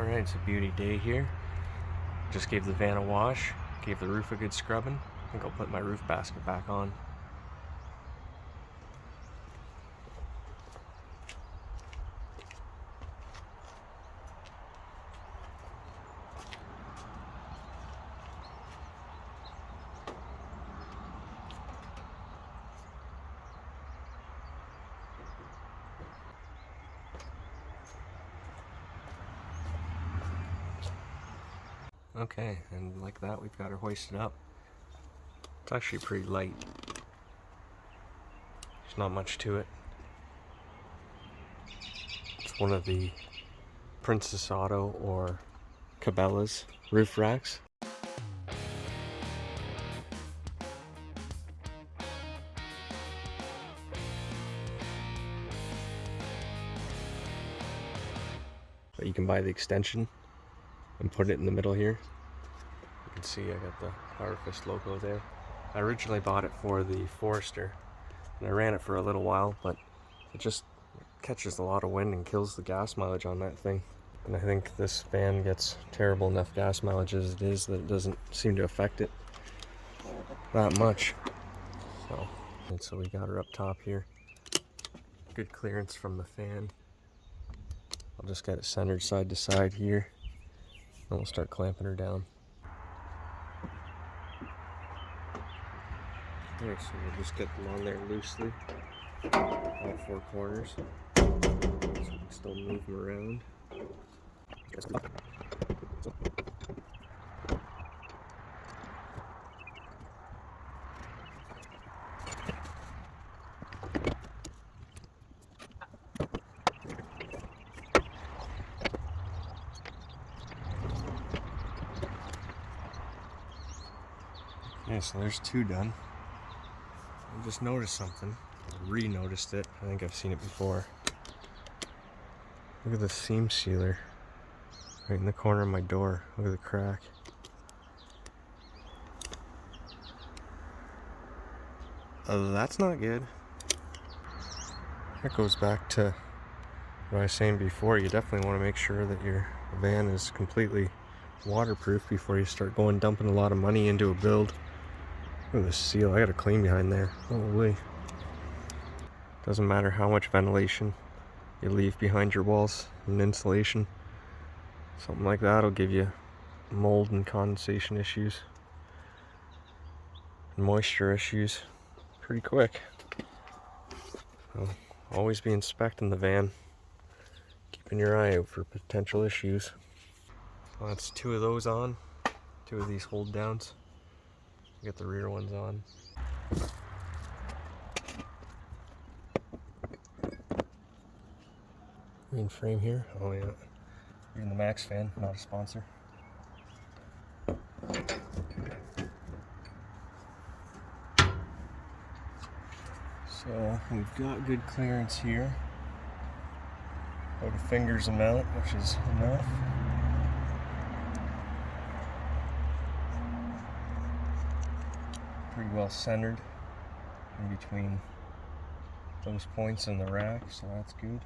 Alright, it's a beauty day here. Just gave the van a wash, gave the roof a good scrubbing. I think I'll put my roof basket back on. Okay, and like that we've got her hoisted up. It's actually pretty light. There's not much to it. It's one of the Princess Auto or Cabela's roof racks. But you can buy the extension and put it in the middle here. You can see I got the Power Fist logo there. I originally bought it for the Forester and I ran it for a little while, but it just catches a lot of wind and kills the gas mileage on that thing. And I think this van gets terrible enough gas mileage as it is that it doesn't seem to affect it that much. So we got her up top here. Good clearance from the fan. I'll just get it centered side to side here. And we'll start clamping her down. Okay, so we'll just get them on there loosely, all four corners, so we can still move them around. Okay, so there's two done. I just noticed something. I re-noticed it. I think I've seen it before. Look at the seam sealer right in the corner of my door. Look at the crack. That's not good. That goes back to what I was saying before. You definitely want to make sure that your van is completely waterproof before you start going dumping a lot of money into a build. Look at this seal. I gotta clean behind there. Holy. Doesn't matter how much ventilation you leave behind your walls and insulation. Something like that will give you mold and condensation issues and moisture issues pretty quick. So always be inspecting the van, keeping your eye out for potential issues. So that's two of those on, two of these hold downs. Get the rear ones on. Green frame here. Oh yeah. You're in the Max fan, not a sponsor. So we've got good clearance here. About a finger's amount, which is enough. Pretty well centered in between those points in the rack, so that's good.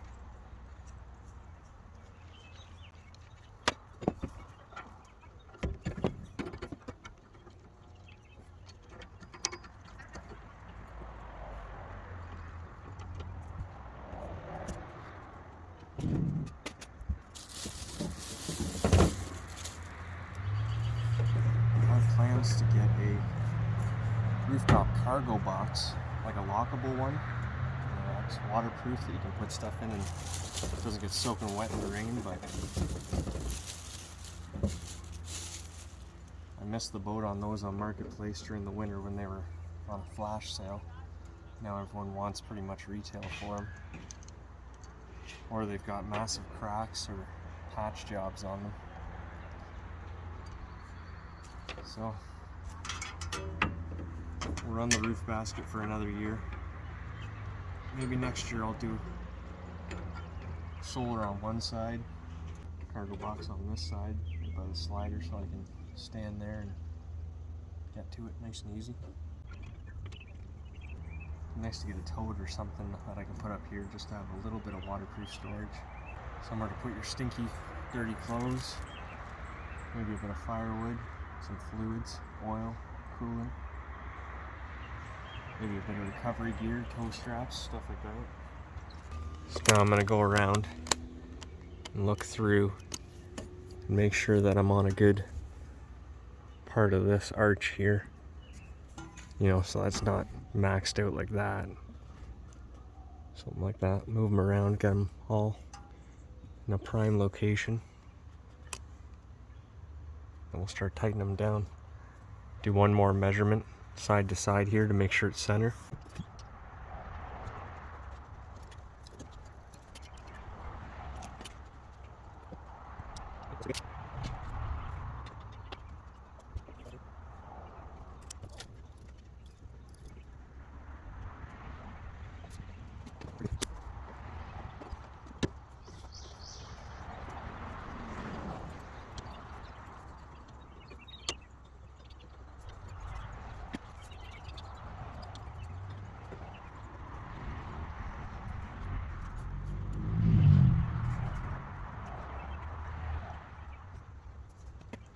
I have plans to get a rooftop cargo box, like a lockable one. It's waterproof that you can put stuff in and it doesn't get soaking wet in the rain, but I missed the boat on those on Marketplace during the winter when they were on a flash sale. Now everyone wants pretty much retail for them. Or they've got massive cracks or patch jobs on them. So we'll run the roof basket for another year. Maybe next year I'll do solar on one side, cargo box on this side by the slider so I can stand there and get to it nice and easy. Nice to get a tote or something that I can put up here just to have a little bit of waterproof storage. Somewhere to put your stinky dirty clothes, maybe a bit of firewood, some fluids, oil, coolant, maybe a bit of recovery gear, toe straps, stuff like that. So now I'm going to go around and look through and make sure that I'm on a good part of this arch here. You know, so that's not maxed out like that. Something like that. Move them around, get them all in a prime location. And we'll start tightening them down. Do one more measurement side to side here to make sure it's center.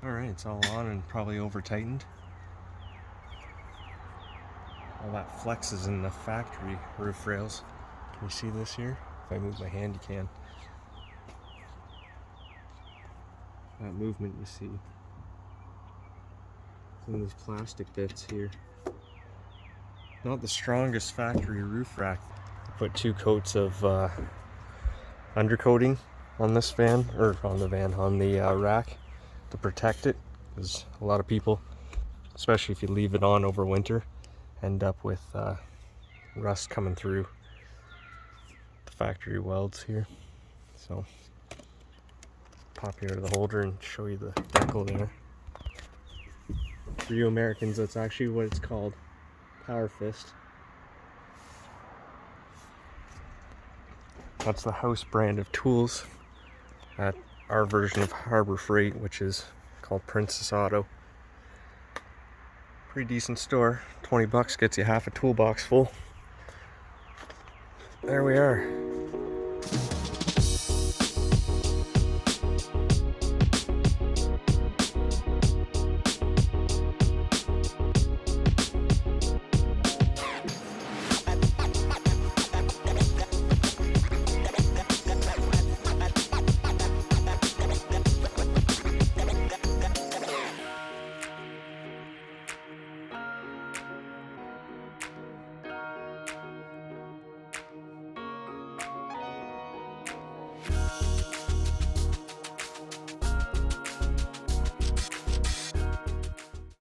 Alright, it's all on and probably over tightened. All that flexes in the factory roof rails. Can you see this here? If I move my hand, you can. That movement you see. It's in these plastic bits here. Not the strongest factory roof rack. I put 2 coats of undercoating on this van, or on the rack, to protect it, because a lot of people, especially if you leave it on over winter, end up with rust coming through the factory welds here. So pop you out of the holder and show you the decal there. For you Americans, that's actually what it's called, Power Fist. That's the house brand of tools at our version of Harbor Freight, which is called Princess Auto. Pretty decent store. 20 bucks gets you half a toolbox full. There we are.